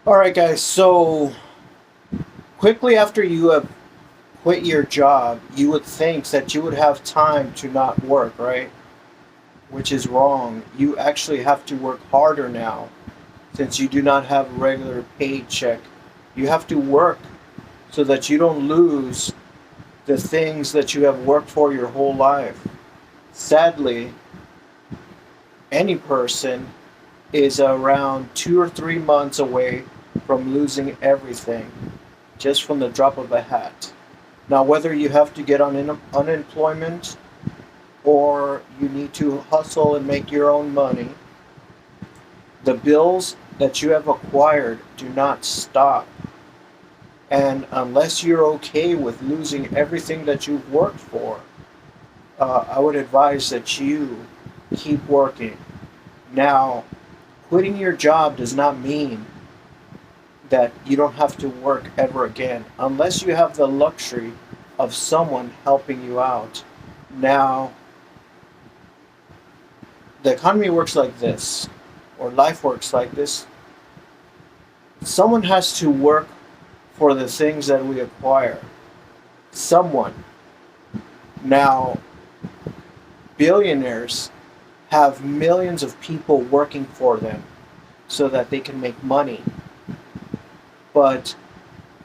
All right, guys. So quickly after you have quit your job, you would think that you would have time to not work, right? Which is wrong. You actually have to work harder now since you do not have a regular paycheck. You have to work so that you don't lose the things that you have worked for your whole life. Sadly, any person is around 2 or 3 months away from losing everything just from the drop of a hat. Now, whether you have to get on unemployment or you need to hustle and make your own money, the bills that you have acquired do not stop. And unless you're okay with losing everything that you've worked for, I would advise that you keep working. Now, quitting your job does not mean that you don't have to work ever again, unless you have the luxury of someone helping you out. Now, the economy works like this, or life works like this. Someone has to work for the things that we acquire. Someone. Now, billionaires have millions of people working for them so that they can make money. But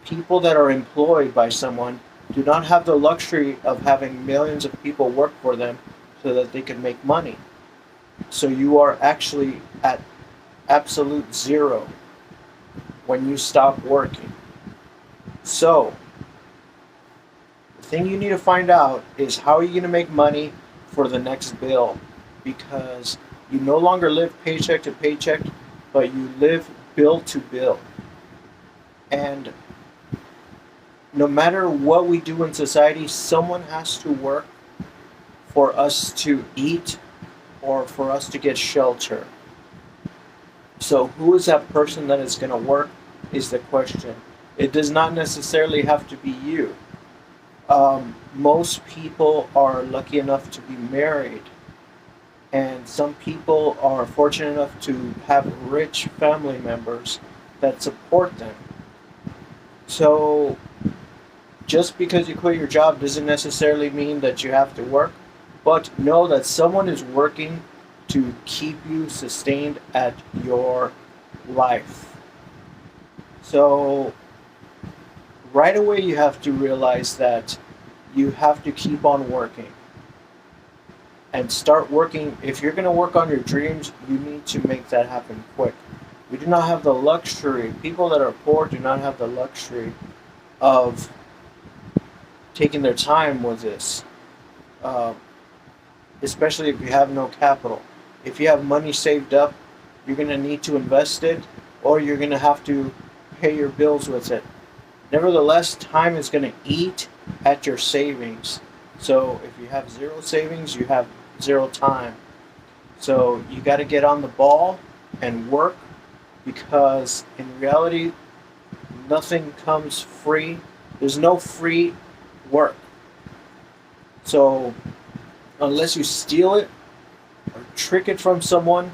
people that are employed by someone do not have the luxury of having millions of people work for them so that they can make money. So you are actually at absolute zero when you stop working. So the thing you need to find out is how are you going to make money for the next bill, because you no longer live paycheck to paycheck, but you live bill to bill. And no matter what we do in society, someone has to work for us to eat or for us to get shelter. So, who is that person that is going to work is the question. It does not necessarily have to be you. Most people are lucky enough to be married, and some people are fortunate enough to have rich family members that support them. So, just because you quit your job doesn't necessarily mean that you have to work, but know that someone is working to keep you sustained at your life. So, right away, you have to realize that you have to keep on working and start working. If you're going to work on your dreams, you need to make that happen quick. We do not have the luxury, people that are poor do not have the luxury of taking their time with this, uh, especially if you have no capital. If you have money saved up, you're going to need to invest it or you're going to have to pay your bills with it. Nevertheless, time is going to eat at your savings. So if you have zero savings, you have zero time. So you got to get on the ball and work, because in reality, nothing comes free. There's no free work. So unless you steal it or trick it from someone,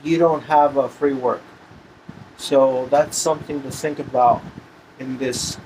you don't have a free work. So that's something to think about in this